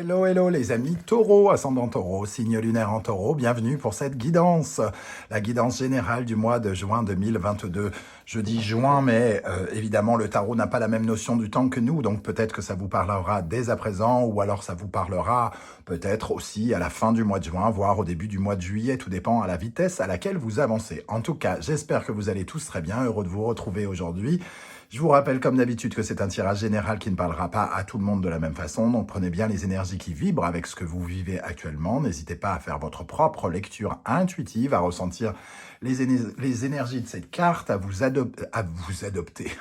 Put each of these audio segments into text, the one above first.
Hello, hello les amis taureaux, ascendant taureau, signe lunaire en taureau, bienvenue pour cette guidance, la guidance générale du mois de juin 2022. Je dis juin, mais évidemment le tarot n'a pas la même notion du temps que nous, donc peut-être que ça vous parlera dès à présent, ou alors ça vous parlera peut-être aussi à la fin du mois de juin, voire au début du mois de juillet, tout dépend à la vitesse à laquelle vous avancez. En tout cas, j'espère que vous allez tous très bien, heureux de vous retrouver aujourd'hui. Je vous rappelle comme d'habitude que c'est un tirage général qui ne parlera pas à tout le monde de la même façon, donc prenez bien les énergies qui vibrent avec ce que vous vivez actuellement. N'hésitez pas à faire votre propre lecture intuitive, à ressentir les énergies de cette carte, à vous adopter,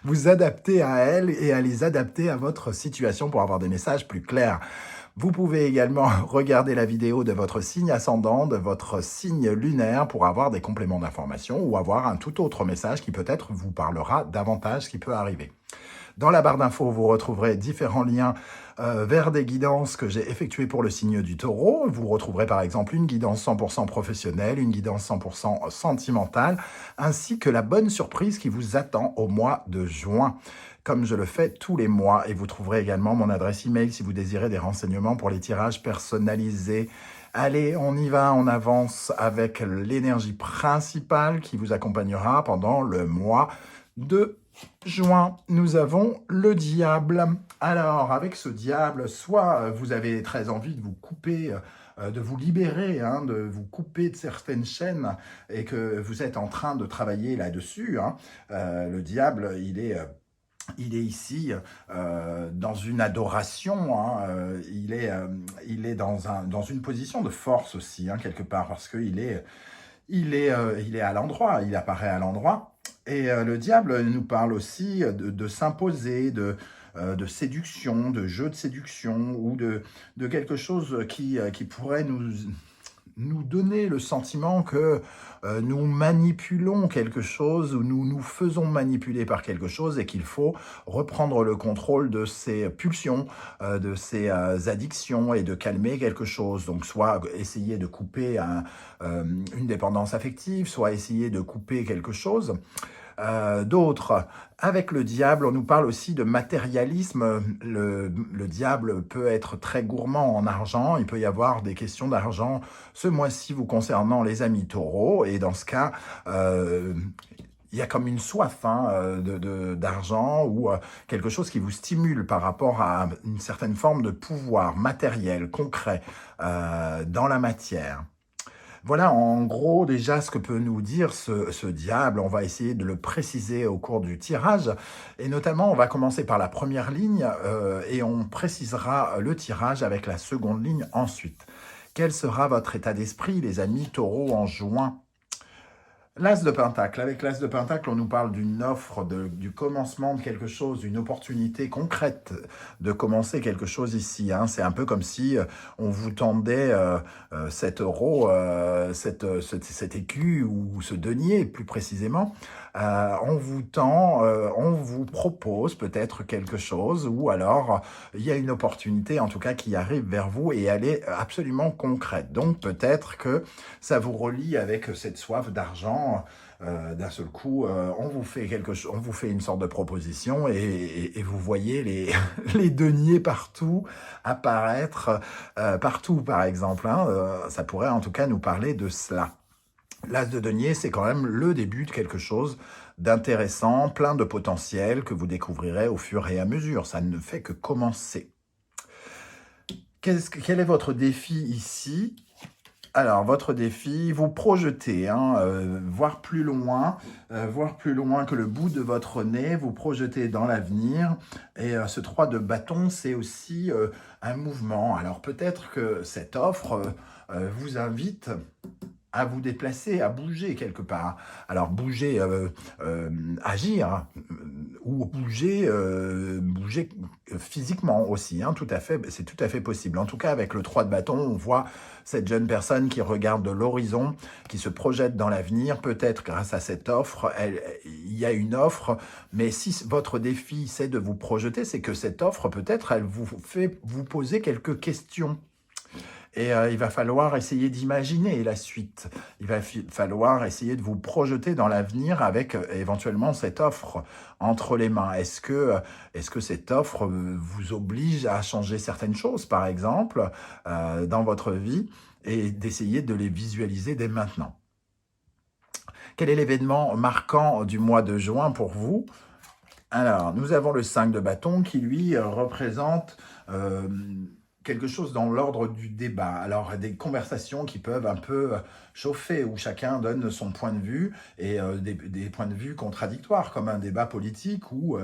vous adapter à elle et à les adapter à votre situation pour avoir des messages plus clairs. Vous pouvez également regarder la vidéo de votre signe ascendant, de votre signe lunaire pour avoir des compléments d'information ou avoir un tout autre message qui peut-être vous parlera davantage ce qui peut arriver. Dans la barre d'infos, vous retrouverez différents liens vers des guidances que j'ai effectuées pour le signe du taureau. Vous retrouverez par exemple une guidance 100% professionnelle, une guidance 100% sentimentale, ainsi que la bonne surprise qui vous attend au mois de juin, comme je le fais tous les mois. Et vous trouverez également mon adresse email si vous désirez des renseignements pour les tirages personnalisés. Allez, on y va, on avance avec l'énergie principale qui vous accompagnera pendant le mois de juin. Nous avons le diable. Alors, avec ce diable, soit vous avez très envie de vous couper, de vous libérer, de vous couper de certaines chaînes et que vous êtes en train de travailler là-dessus. Le diable, il est ici dans une adoration, il est dans une position de force aussi, quelque part, parce qu'il il est à l'endroit, il apparaît à l'endroit. Et le diable nous parle aussi de s'imposer, de séduction, de jeu de séduction, ou de quelque chose qui pourrait nous donner le sentiment que nous manipulons quelque chose ou nous nous faisons manipuler par quelque chose et qu'il faut reprendre le contrôle de ces pulsions, de ces addictions et de calmer quelque chose. Donc soit essayer de couper une dépendance affective, soit essayer de couper quelque chose. D'autres, avec le diable, on nous parle aussi de matérialisme. Le diable peut être très gourmand en argent. Il peut y avoir des questions d'argent ce mois-ci vous concernant les amis taureaux. Et dans ce cas, il y a comme une soif d'argent ou quelque chose qui vous stimule par rapport à une certaine forme de pouvoir matériel, concret, dans la matière. Voilà en gros déjà ce que peut nous dire ce diable. On va essayer de le préciser au cours du tirage. Et notamment, on va commencer par la première ligne et on précisera le tirage avec la seconde ligne ensuite. Quel sera votre état d'esprit, les amis taureaux, en juin ? L'As de Pentacle. Avec l'As de Pentacle, on nous parle d'une offre, du commencement de quelque chose, une opportunité concrète de commencer quelque chose ici. C'est un peu comme si on vous tendait cet euro, cet écu ou ce denier plus précisément. On vous tend, on vous propose peut-être quelque chose ou alors il y a une opportunité en tout cas qui arrive vers vous et elle est absolument concrète. Donc peut-être que ça vous relie avec cette soif d'argent. D'un seul coup, on vous fait on vous fait une sorte de proposition et vous voyez les deniers partout apparaître, partout par exemple. Ça pourrait en tout cas nous parler de cela. L'As de denier, c'est quand même le début de quelque chose d'intéressant, plein de potentiel que vous découvrirez au fur et à mesure. Ça ne fait que commencer. Quel est votre défi ici ? Alors, votre défi, vous projetez, voir plus loin que le bout de votre nez, vous projetez dans l'avenir. Et ce 3 de bâton, c'est aussi un mouvement. Alors, peut-être que cette offre vous invite à vous déplacer, à bouger quelque part. Alors bouger, agir, ou bouger physiquement aussi, tout à fait, c'est tout à fait possible. En tout cas, avec le 3 de bâton, on voit cette jeune personne qui regarde de l'horizon, qui se projette dans l'avenir. Peut-être grâce à cette offre, il y a une offre, mais si votre défi, c'est de vous projeter, c'est que cette offre, peut-être, elle vous fait vous poser quelques questions. Et il va falloir essayer d'imaginer la suite. Il va falloir essayer de vous projeter dans l'avenir avec éventuellement cette offre entre les mains. Est-ce que cette offre vous oblige à changer certaines choses, par exemple, dans votre vie, et d'essayer de les visualiser dès maintenant? Quel est l'événement marquant du mois de juin pour vous? Alors, nous avons le 5 de bâton qui, lui, représente quelque chose dans l'ordre du débat. Alors, des conversations qui peuvent un peu chauffer, où chacun donne son point de vue, et des points de vue contradictoires, comme un débat politique où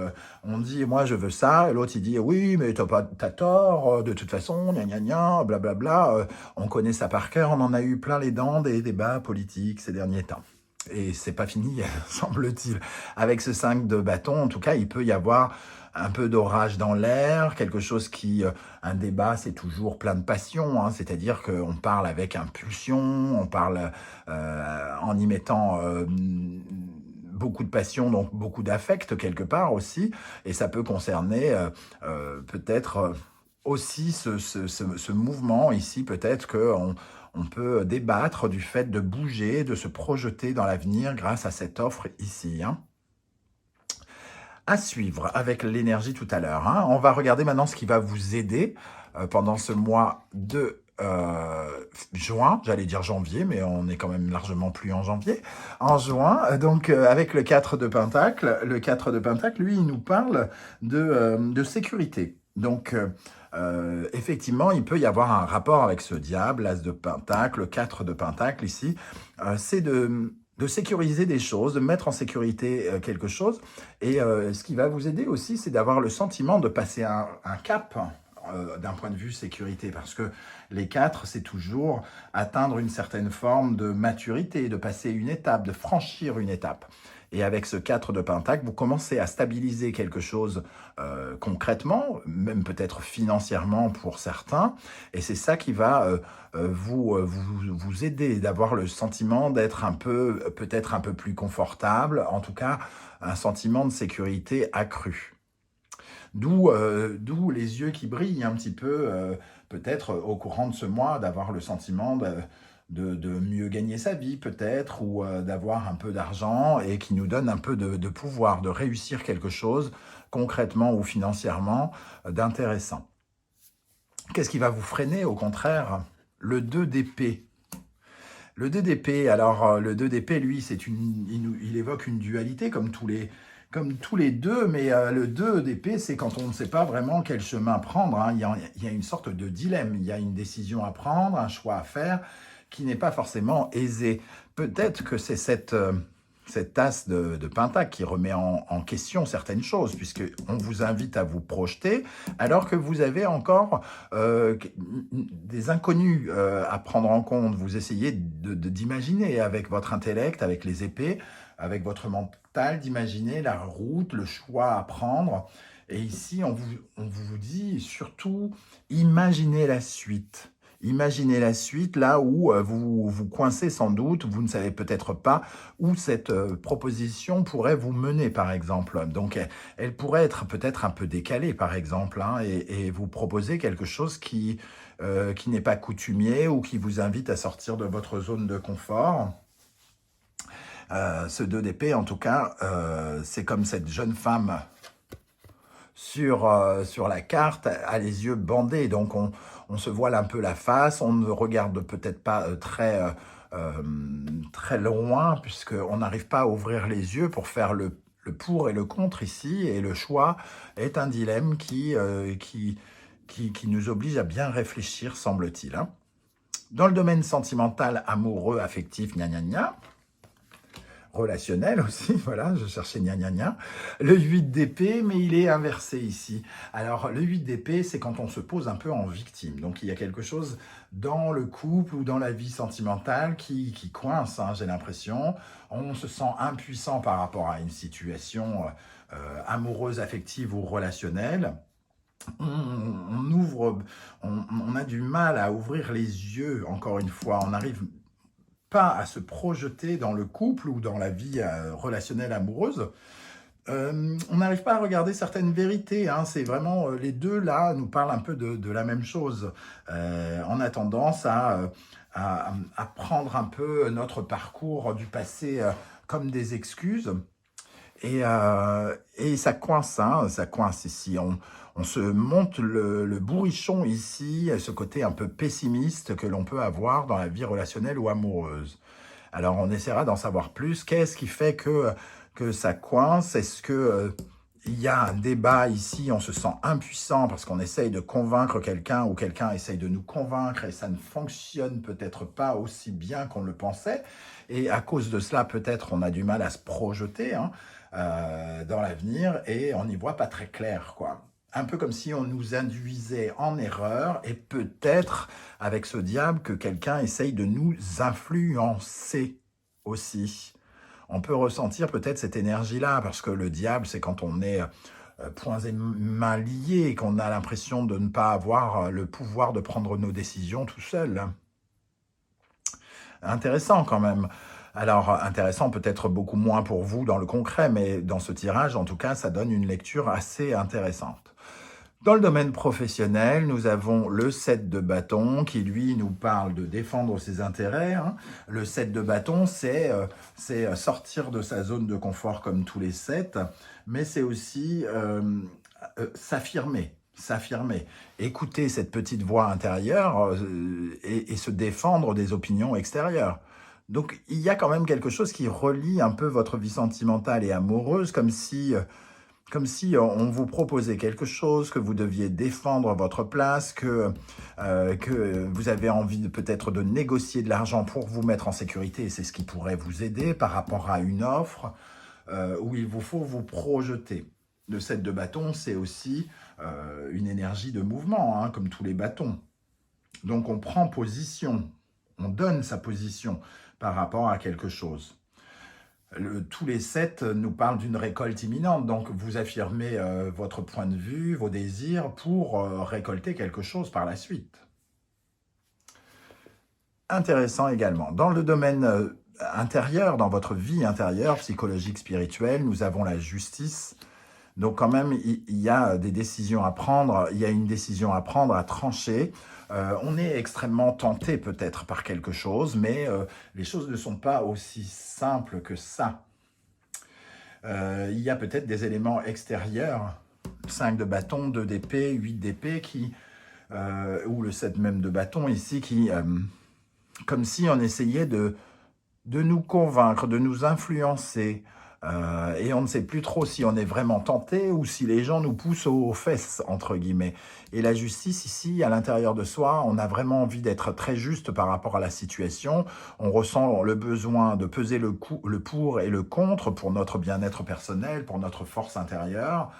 on dit « moi je veux ça », et l'autre il dit « oui, mais t'as tort, de toute façon, gna gna gna, blablabla ». On connaît ça par cœur, on en a eu plein les dents des débats politiques ces derniers temps. Et c'est pas fini, semble-t-il. Avec ce 5 de bâton, en tout cas, il peut y avoir un peu d'orage dans l'air, quelque chose qui... un débat, c'est toujours plein de passion, hein, c'est-à-dire qu'on parle avec impulsion, on parle en y mettant beaucoup de passion, donc beaucoup d'affect quelque part aussi, et ça peut concerner peut-être aussi ce mouvement ici, peut-être qu'on on peut débattre du fait de bouger, de se projeter dans l'avenir grâce à cette offre ici. Hein. À suivre avec l'énergie tout à l'heure. Hein. On va regarder maintenant ce qui va vous aider pendant ce mois de juin, j'allais dire janvier, mais on est quand même largement plus en janvier. En juin, donc avec le 4 de Pentacle, le 4 de Pentacle, lui, il nous parle de sécurité. Donc, effectivement, il peut y avoir un rapport avec ce diable, l'as de Pentacle, 4 de Pentacle ici, c'est de sécuriser des choses, de mettre en sécurité quelque chose. Et ce qui va vous aider aussi, c'est d'avoir le sentiment de passer un cap d'un point de vue sécurité, parce que les 4, c'est toujours atteindre une certaine forme de maturité, de passer une étape, de franchir une étape. Et avec ce 4 de Pentacle, vous commencez à stabiliser quelque chose concrètement, même peut-être financièrement pour certains. Et c'est ça qui va vous aider, d'avoir le sentiment d'être peut-être un peu plus confortable, en tout cas un sentiment de sécurité accru. D'où les yeux qui brillent un petit peu, peut-être au courant de ce mois, d'avoir le sentiment de mieux gagner sa vie peut-être, ou d'avoir un peu d'argent et qui nous donne un peu de pouvoir, de réussir quelque chose concrètement ou financièrement d'intéressant. Qu'est-ce qui va vous freiner au contraire? Le 2 d'épée. Le 2 d'épée, alors le 2 d'épée, lui, il évoque une dualité comme tous les deux, mais le 2 d'épée, c'est quand on ne sait pas vraiment quel chemin prendre. Hein. Il y a une sorte de dilemme, il y a une décision à prendre, un choix à faire, qui n'est pas forcément aisé. Peut-être que c'est cette as de Pentacle qui remet en question certaines choses, puisqu'on vous invite à vous projeter, alors que vous avez encore des inconnus à prendre en compte. Vous essayez d'imaginer avec votre intellect, avec les épées, avec votre mental, d'imaginer la route, le choix à prendre. Et ici, on vous dit surtout, imaginez la suite. Imaginez la suite là où vous vous coincez sans doute, vous ne savez peut-être pas où cette proposition pourrait vous mener par exemple. Donc elle pourrait être peut-être un peu décalée par exemple, hein, et vous proposer quelque chose qui n'est pas coutumier ou qui vous invite à sortir de votre zone de confort. Ce 2 d'épée en tout cas, c'est comme cette jeune femme sur la carte, a les yeux bandés, donc on se voile un peu la face, on ne regarde peut-être pas très loin, puisqu'on n'arrive pas à ouvrir les yeux pour faire le pour et le contre ici, et le choix est un dilemme qui nous oblige à bien réfléchir, semble-t-il. Hein. Dans le domaine sentimental, amoureux, affectif, gna gna gna, relationnel aussi, voilà, je cherchais gna gna gna. Le 8 d'épée, mais il est inversé ici. Alors, le 8 d'épée, c'est quand on se pose un peu en victime. Donc, il y a quelque chose dans le couple ou dans la vie sentimentale qui coince, hein, j'ai l'impression. On se sent impuissant par rapport à une situation amoureuse, affective ou relationnelle. On a du mal à ouvrir les yeux, encore une fois. On n'arrive pas à se projeter dans le couple ou dans la vie relationnelle amoureuse, On n'arrive pas à regarder certaines vérités, hein. C'est vraiment les deux là nous parlent un peu de la même chose. On a tendance à prendre un peu notre parcours du passé comme des excuses. Et ça coince, hein, ça coince ici. On se monte le bourrichon ici, ce côté un peu pessimiste que l'on peut avoir dans la vie relationnelle ou amoureuse. Alors, on essaiera d'en savoir plus. Qu'est-ce qui fait que ça coince? Est-ce que il y a un débat ici, on se sent impuissant parce qu'on essaye de convaincre quelqu'un ou quelqu'un essaye de nous convaincre et ça ne fonctionne peut-être pas aussi bien qu'on le pensait. Et à cause de cela, peut-être on a du mal à se projeter, hein, dans l'avenir et on n'y voit pas très clair, quoi. Un peu comme si on nous induisait en erreur et peut-être avec ce diable que quelqu'un essaye de nous influencer aussi. On peut ressentir peut-être cette énergie-là, parce que le diable, c'est quand on est poings et mains liés et qu'on a l'impression de ne pas avoir le pouvoir de prendre nos décisions tout seul. Intéressant quand même. Alors, intéressant peut-être beaucoup moins pour vous dans le concret, mais dans ce tirage, en tout cas, ça donne une lecture assez intéressante. Dans le domaine professionnel, nous avons le 7 de bâton qui, lui, nous parle de défendre ses intérêts, hein. Le 7 de bâton, c'est sortir de sa zone de confort comme tous les 7, mais c'est aussi s'affirmer. S'affirmer, écouter cette petite voix intérieure et se défendre des opinions extérieures. Donc, il y a quand même quelque chose qui relie un peu votre vie sentimentale et amoureuse, comme si on vous proposait quelque chose, que vous deviez défendre votre place, que vous avez envie peut-être de négocier de l'argent pour vous mettre en sécurité, et c'est ce qui pourrait vous aider par rapport à une offre où il vous faut vous projeter. Le 7 de bâton, c'est aussi une énergie de mouvement, hein, comme tous les bâtons. Donc on prend position, on donne sa position par rapport à quelque chose. Tous les 7 nous parlent d'une récolte imminente, donc vous affirmez votre point de vue, vos désirs pour récolter quelque chose par la suite. Intéressant également. Dans le domaine intérieur, dans votre vie intérieure, psychologique, spirituelle, nous avons la justice. Donc quand même, il y a des décisions à prendre, il y a une décision à prendre, à trancher. On est extrêmement tenté peut-être par quelque chose, mais les choses ne sont pas aussi simples que ça. Il y a peut-être des éléments extérieurs, 5 de bâton, 2 d'épée, 8 d'épée, ou le 7 même de bâton ici, comme si on essayait de nous convaincre, de nous influencer, et on ne sait plus trop si on est vraiment tenté ou si les gens nous poussent aux fesses, entre guillemets. Et la justice, ici, à l'intérieur de soi, on a vraiment envie d'être très juste par rapport à la situation. On ressent le besoin de peser le pour et le contre pour notre bien-être personnel, pour notre force intérieure.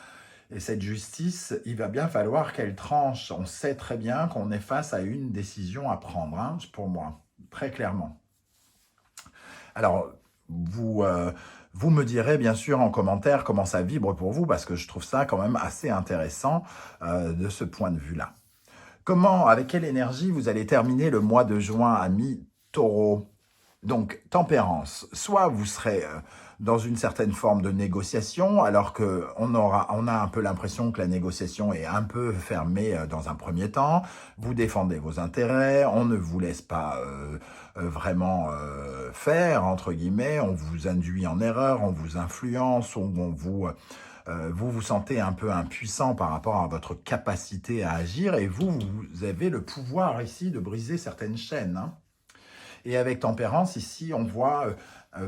Et cette justice, il va bien falloir qu'elle tranche. On sait très bien qu'on est face à une décision à prendre, hein, pour moi, très clairement. Alors, vous me direz bien sûr en commentaire comment ça vibre pour vous, parce que je trouve ça quand même assez intéressant de ce point de vue-là. Comment, avec quelle énergie vous allez terminer le mois de juin, amis Taureau? Donc, tempérance. Soit vous serez dans une certaine forme de négociation, alors qu'on a un peu l'impression que la négociation est un peu fermée dans un premier temps. Vous défendez vos intérêts, on ne vous laisse pas vraiment faire, entre guillemets, on vous induit en erreur, on vous influence, vous vous sentez un peu impuissant par rapport à votre capacité à agir, et vous avez le pouvoir ici de briser certaines chaînes, hein. Et avec tempérance, ici, on voit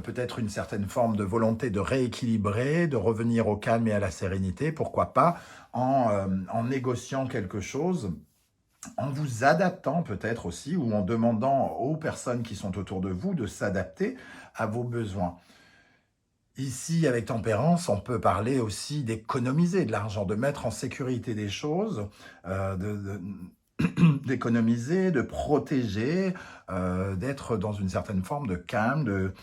peut-être une certaine forme de volonté de rééquilibrer, de revenir au calme et à la sérénité, pourquoi pas, en négociant quelque chose, en vous adaptant peut-être aussi, ou en demandant aux personnes qui sont autour de vous de s'adapter à vos besoins. Ici, avec tempérance, on peut parler aussi d'économiser de l'argent, de mettre en sécurité des choses, d'économiser, de protéger, d'être dans une certaine forme de calme,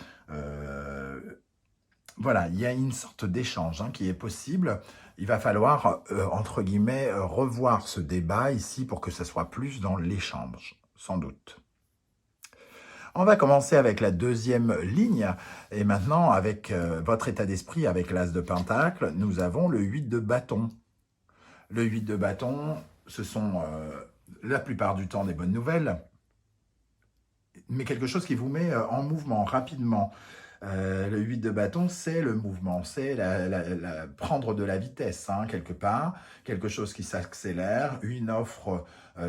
voilà, il y a une sorte d'échange qui est possible. Il va falloir, entre guillemets, revoir ce débat ici pour que ça soit plus dans l'échange, sans doute. On va commencer avec la deuxième ligne. Et maintenant, avec votre état d'esprit, avec l'as de pentacle, nous avons le 8 de bâton. Le 8 de bâton, ce sont la plupart du temps des bonnes nouvelles, mais quelque chose qui vous met en mouvement rapidement. Le 8 de bâton, c'est le mouvement, c'est prendre de la vitesse, hein, quelque part, quelque chose qui s'accélère, une offre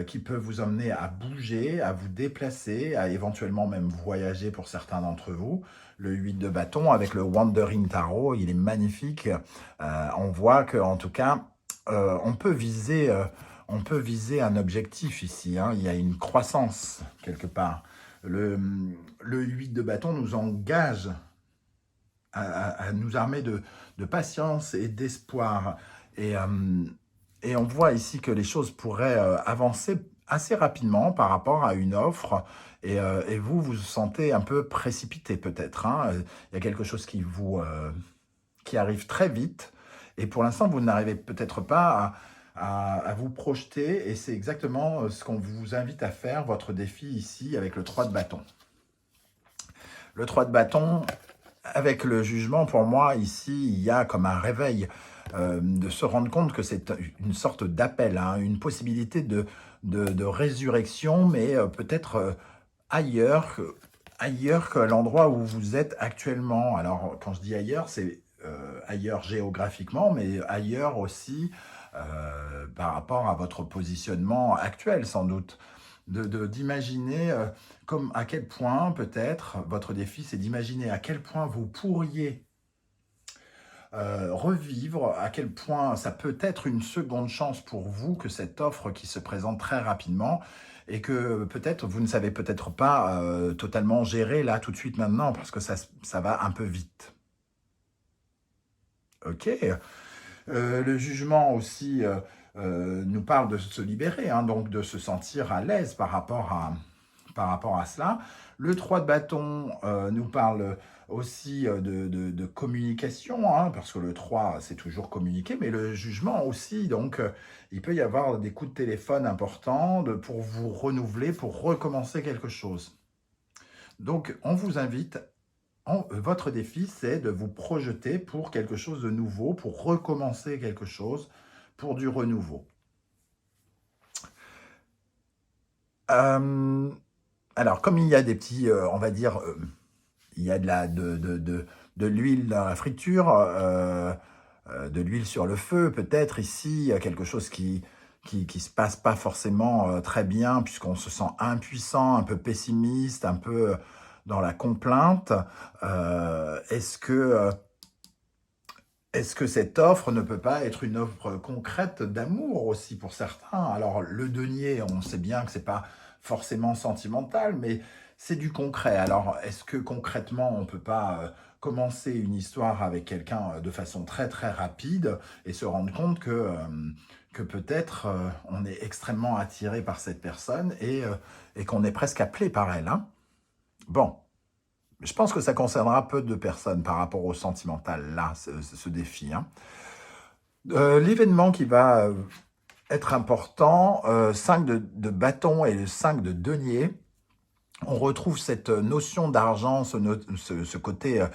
qui peut vous emmener à bouger, à vous déplacer, à éventuellement même voyager pour certains d'entre vous. Le 8 de bâton, avec le Wandering Tarot, il est magnifique. On voit qu'en tout cas, on peut viser un objectif ici, hein. Il y a une croissance quelque part. Le 8 de bâton nous engage à nous armer de patience et d'espoir. Et on voit ici que les choses pourraient avancer assez rapidement par rapport à une offre. Et vous vous sentez un peu précipité peut-être, hein. Il y a quelque chose qui arrive très vite. Et pour l'instant, vous n'arrivez peut-être pas à vous projeter. Et c'est exactement ce qu'on vous invite à faire, votre défi ici, avec le 3 de bâton. Le 3 de bâton, avec le jugement, pour moi, ici, il y a comme un réveil de se rendre compte que c'est une sorte d'appel, hein, une possibilité de résurrection, mais peut-être ailleurs que l'endroit où vous êtes actuellement. Alors, quand je dis ailleurs, c'est ailleurs géographiquement, mais ailleurs aussi par rapport à votre positionnement actuel, sans doute. D'imaginer comme à quel point, peut-être, votre défi, c'est d'imaginer à quel point vous pourriez revivre, à quel point ça peut être une seconde chance pour vous, que cette offre qui se présente très rapidement, et que peut-être vous ne savez peut-être pas totalement gérer là, tout de suite, maintenant, parce que ça va un peu vite. Ok. Le jugement aussi nous parle de se libérer, hein, donc de se sentir à l'aise par rapport à cela. Le 3 de bâton nous parle aussi de communication, hein, parce que le 3, c'est toujours communiquer, mais le jugement aussi, donc il peut y avoir des coups de téléphone importants pour vous renouveler, pour recommencer quelque chose. Donc, on vous invite, votre défi, c'est de vous projeter pour quelque chose de nouveau, pour recommencer quelque chose, pour du renouveau. Alors, comme il y a des petits, on va dire, il y a de l'huile dans la friture, de l'huile sur le feu, peut-être ici, il y a quelque chose qui se passe pas forcément très bien, puisqu'on se sent impuissant, un peu pessimiste, un peu dans la complainte. Est-ce que cette offre ne peut pas être une offre concrète d'amour aussi pour certains? Alors, le denier, on sait bien que c'est pas forcément sentimental, mais c'est du concret. Alors, est-ce que concrètement, on peut pas commencer une histoire avec quelqu'un de façon très très rapide et se rendre compte que peut-être on est extrêmement attiré par cette personne et qu'on est presque appelé par elle, hein? Bon. Je pense que ça concernera peu de personnes par rapport au sentimental, là, ce défi, hein. L'événement qui va être important, 5 de bâton et le 5 de denier, on retrouve cette notion d'argent, ce côté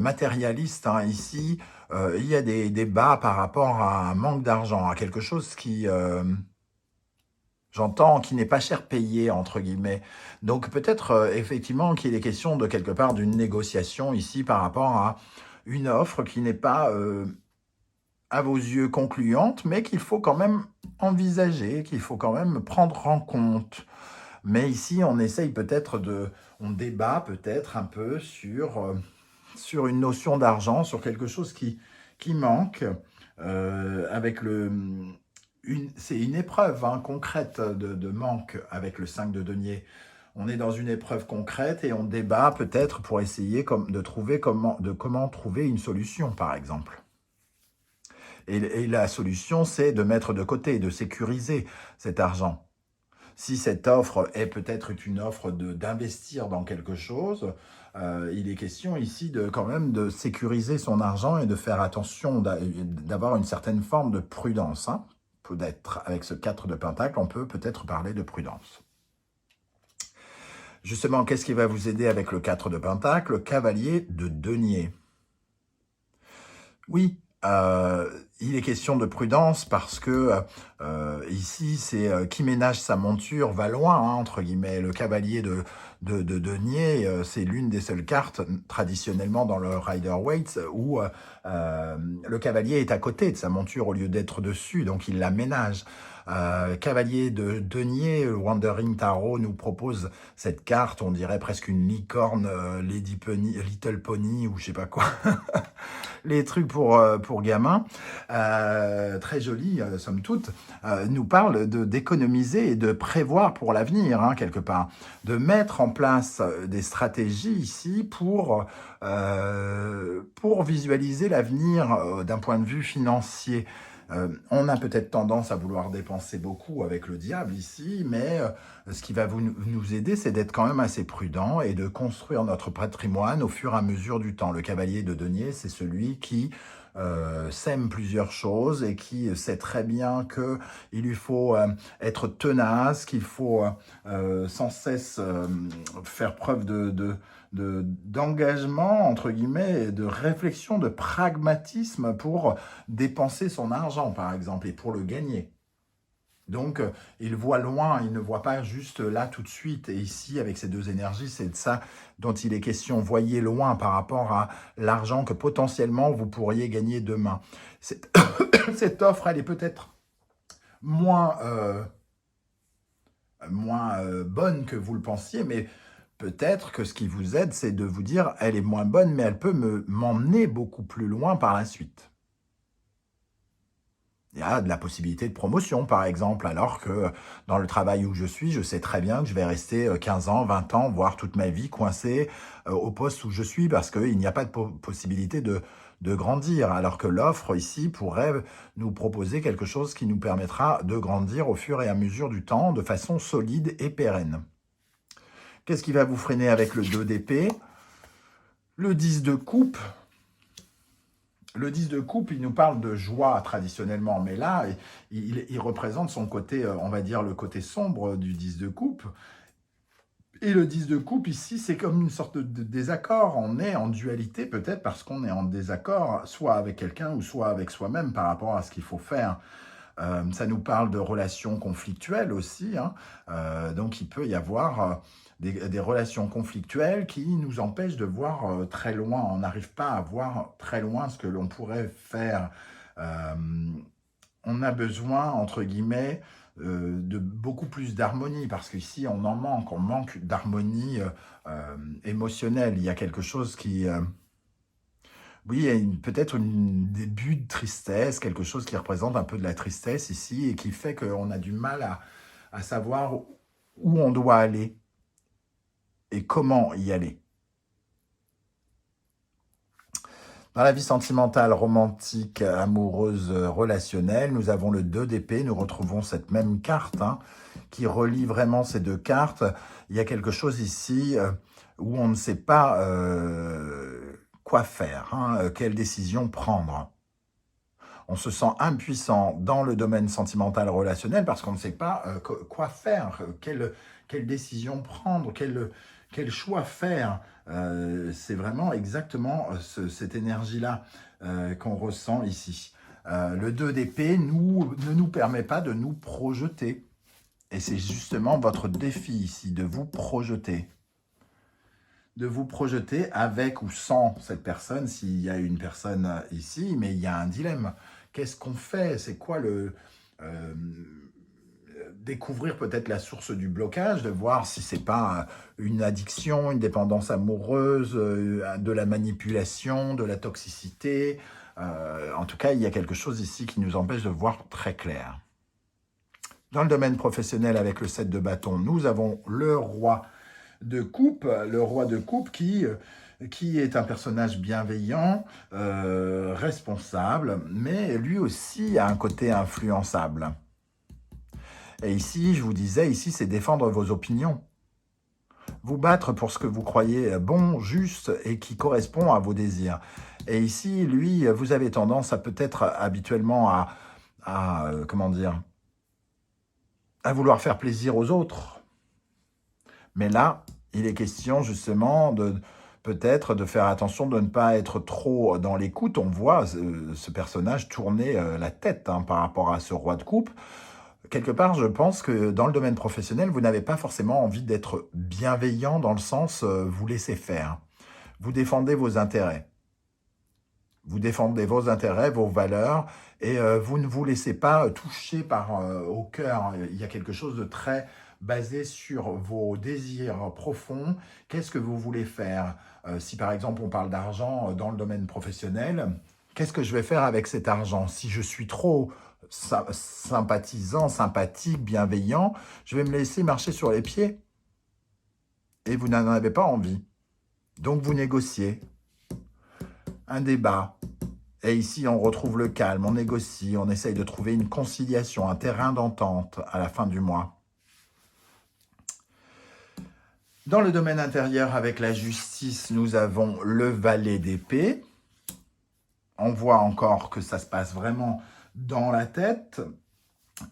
matérialiste, hein, ici. Il y a des débats par rapport à un manque d'argent, à quelque chose qui... J'entends qui n'est pas cher payé, entre guillemets. Donc peut-être effectivement qu'il est question de quelque part d'une négociation ici par rapport à une offre qui n'est pas à vos yeux concluante, mais qu'il faut quand même envisager, qu'il faut quand même prendre en compte. Mais ici, on essaye peut-être on débat peut-être un peu sur une notion d'argent, sur quelque chose qui manque, avec c'est une épreuve, hein, concrète de manque avec le 5 de denier. On est dans une épreuve concrète et on débat peut-être pour essayer de trouver comment trouver une solution, par exemple. Et la solution, c'est de mettre de côté, de sécuriser cet argent. Si cette offre est peut-être une offre d'investir dans quelque chose, il est question ici quand même de sécuriser son argent et de faire attention, d'avoir une certaine forme de prudence, hein. Peut-être avec ce 4 de pentacle, on peut peut-être parler de prudence. Justement, qu'est-ce qui va vous aider avec le 4 de Pentacle? Le cavalier de denier. Oui, il est question de prudence parce que ici, c'est qui ménage sa monture va loin, hein, entre guillemets. Le cavalier de denier, c'est l'une des seules cartes traditionnellement dans le Rider-Waite où le cavalier est à côté de sa monture au lieu d'être dessus, donc il la ménage. Cavalier de denier, le Wandering Tarot nous propose cette carte, on dirait presque une licorne, Lady Pony, Little Pony ou je sais pas quoi. Les trucs pour gamins, très jolis, somme toute, nous parlent d'économiser et de prévoir pour l'avenir, hein, quelque part. De mettre en place des stratégies ici pour visualiser l'avenir d'un point de vue financier. On a peut-être tendance à vouloir dépenser beaucoup avec le diable ici, mais ce qui va nous aider, c'est d'être quand même assez prudent et de construire notre patrimoine au fur et à mesure du temps. Le cavalier de denier, c'est celui qui sème plusieurs choses et qui sait très bien qu'il lui faut être tenace, qu'il faut sans cesse faire preuve d'engagement, entre guillemets, de réflexion, de pragmatisme pour dépenser son argent, par exemple, et pour le gagner. Donc, il voit loin, il ne voit pas juste là tout de suite. Et ici, avec ces deux énergies, c'est de ça dont il est question. Voyez loin par rapport à l'argent que potentiellement vous pourriez gagner demain. Cette offre, elle est peut-être moins bonne que vous le pensiez, mais peut-être que ce qui vous aide, c'est de vous dire, elle est moins bonne, mais elle peut m'emmener beaucoup plus loin par la suite. Il y a de la possibilité de promotion, par exemple, alors que dans le travail où je suis, je sais très bien que je vais rester 15 ans, 20 ans, voire toute ma vie coincé au poste où je suis parce qu'il n'y a pas de possibilité de grandir, alors que l'offre ici pourrait nous proposer quelque chose qui nous permettra de grandir au fur et à mesure du temps de façon solide et pérenne. Qu'est-ce qui va vous freiner avec le 2 d'épée? Le 10 de coupe. Le 10 de coupe, il nous parle de joie traditionnellement, mais là, il représente son côté, on va dire, le côté sombre du 10 de coupe. Et le 10 de coupe, ici, c'est comme une sorte de désaccord. On est en dualité, peut-être parce qu'on est en désaccord, soit avec quelqu'un ou soit avec soi-même par rapport à ce qu'il faut faire. Ça nous parle de relations conflictuelles aussi, hein. Donc, il peut y avoir des relations conflictuelles qui nous empêchent de voir très loin. On n'arrive pas à voir très loin ce que l'on pourrait faire. On a besoin, entre guillemets, de beaucoup plus d'harmonie, parce qu'ici, on manque d'harmonie émotionnelle. Il y a quelque chose qui... oui, il y a peut-être un début de tristesse, quelque chose qui représente un peu de la tristesse ici, et qui fait qu'on a du mal à savoir où on doit aller et comment y aller. Dans la vie sentimentale, romantique, amoureuse, relationnelle, nous avons le 2 d'épée. Nous retrouvons cette même carte hein, qui relie vraiment ces deux cartes. Il y a quelque chose ici où on ne sait pas quoi faire, hein, quelle décision prendre. On se sent impuissant dans le domaine sentimental relationnel parce qu'on ne sait pas quoi faire, quelle décision prendre, quel choix faire. C'est vraiment exactement cette énergie-là qu'on ressent ici. Le 2 d'épée ne nous permet pas de nous projeter. Et c'est justement votre défi ici, de vous projeter. De vous projeter avec ou sans cette personne, s'il y a une personne ici, mais il y a un dilemme. Qu'est-ce qu'on fait? C'est quoi découvrir peut-être la source du blocage, de voir si c'est pas une addiction, une dépendance amoureuse, de la manipulation, de la toxicité. En tout cas, il y a quelque chose ici qui nous empêche de voir très clair. Dans le domaine professionnel, avec le 7 de bâton, nous avons le roi de coupe, qui est un personnage bienveillant, responsable, mais lui aussi a un côté influençable. Et ici, je vous disais, ici, c'est défendre vos opinions. Vous battre pour ce que vous croyez bon, juste et qui correspond à vos désirs. Et ici, lui, vous avez tendance à peut-être habituellement comment dire, à vouloir faire plaisir aux autres. Mais là, Il est question justement de peut-être de faire attention de ne pas être trop dans l'écoute. On voit ce personnage tourner la tête hein, par rapport à ce roi de coupe. Quelque part, je pense que dans le domaine professionnel, vous n'avez pas forcément envie d'être bienveillant dans le sens vous laissez faire. Vous défendez vos intérêts. Vous défendez vos intérêts, vos valeurs, et vous ne vous laissez pas toucher au cœur. Il y a quelque chose de très basé sur vos désirs profonds. Qu'est-ce que vous voulez faire? Si par exemple on parle d'argent dans le domaine professionnel, qu'est-ce que je vais faire avec cet argent? Si je suis trop sympathisant, sympathique, bienveillant, je vais me laisser marcher sur les pieds. Et vous n'en avez pas envie. Donc vous négociez. Un débat. Et ici, on retrouve le calme, on négocie, on essaye de trouver une conciliation, un terrain d'entente à la fin du mois. Dans le domaine intérieur, avec la justice, nous avons le valet d'épée. On voit encore que ça se passe vraiment dans la tête.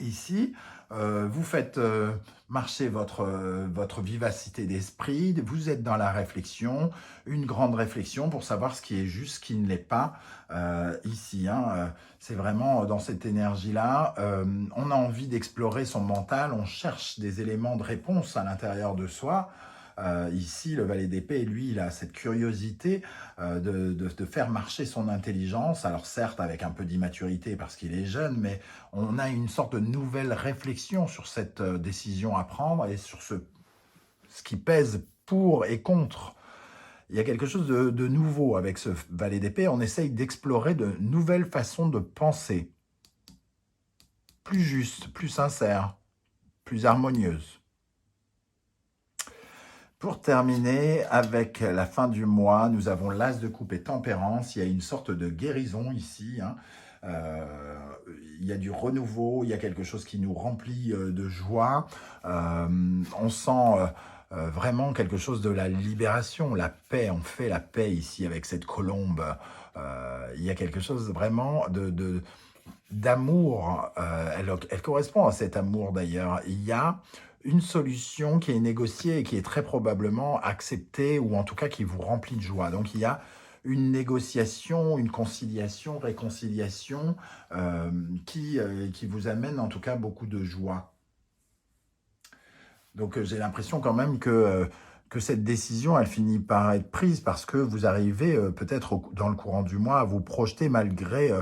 Ici, vous faites marcher votre vivacité d'esprit, vous êtes dans la réflexion, une grande réflexion pour savoir ce qui est juste, ce qui ne l'est pas ici. Hein, c'est vraiment dans cette énergie-là, on a envie d'explorer son mental, on cherche des éléments de réponse à l'intérieur de soi. Ici, le valet d'épée, lui, il a cette curiosité de faire marcher son intelligence. Alors certes, avec un peu d'immaturité parce qu'il est jeune, mais on a une sorte de nouvelle réflexion sur cette décision à prendre et sur ce qui pèse pour et contre. Il y a quelque chose de nouveau avec ce valet d'épée. On essaye d'explorer de nouvelles façons de penser. Plus justes, plus sincères, plus harmonieuses. Pour terminer, avec la fin du mois, nous avons l'As de coupe et tempérance. Il y a une sorte de guérison ici. Hein. Il y a du renouveau, il y a quelque chose qui nous remplit de joie. On sent vraiment quelque chose de la libération, la paix. On fait la paix ici avec cette colombe. Il y a quelque chose vraiment d'amour. Elle correspond à cet amour d'ailleurs. Il y a une solution qui est négociée et qui est très probablement acceptée ou en tout cas qui vous remplit de joie. Donc il y a une négociation, une conciliation, réconciliation qui vous amène en tout cas beaucoup de joie. Donc j'ai l'impression quand même que cette décision, elle finit par être prise parce que vous arrivez peut-être dans le courant du mois à vous projeter malgré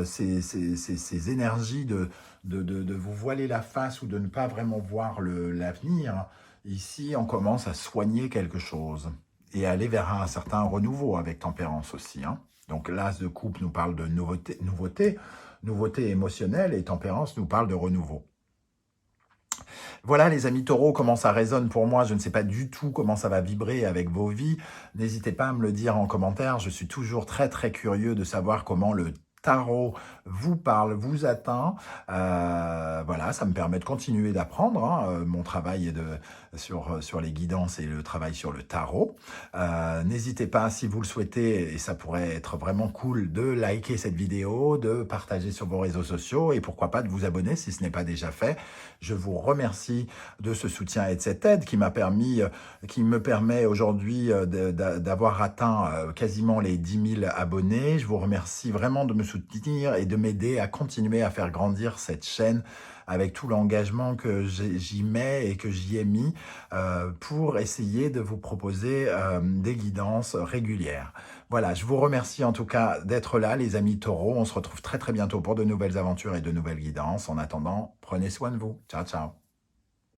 ces énergies de vous voiler la face ou de ne pas vraiment voir l'avenir. Ici, on commence à soigner quelque chose et aller vers un certain renouveau avec tempérance aussi. Hein. Donc l'As de coupe nous parle de nouveauté émotionnelle et tempérance nous parle de renouveau. Voilà les amis taureaux, comment ça résonne pour moi. Je ne sais pas du tout comment ça va vibrer avec vos vies. N'hésitez pas à me le dire en commentaire. Je suis toujours très très curieux de savoir comment le tarot vous parle, vous atteint. Voilà, ça me permet de continuer d'apprendre. Hein. Mon travail est sur les guidances et le travail sur le tarot. N'hésitez pas, si vous le souhaitez, et ça pourrait être vraiment cool, de liker cette vidéo, de partager sur vos réseaux sociaux et pourquoi pas de vous abonner si ce n'est pas déjà fait. Je vous remercie de ce soutien et de cette aide qui me permet aujourd'hui d'avoir atteint quasiment les 10 000 abonnés. Je vous remercie vraiment de me soutenir et de m'aider à continuer à faire grandir cette chaîne avec tout l'engagement que j'y mets et que j'y ai mis pour essayer de vous proposer des guidances régulières. Voilà, je vous remercie en tout cas d'être là, les amis taureaux. On se retrouve très très bientôt pour de nouvelles aventures et de nouvelles guidances. En attendant, prenez soin de vous. Ciao, ciao.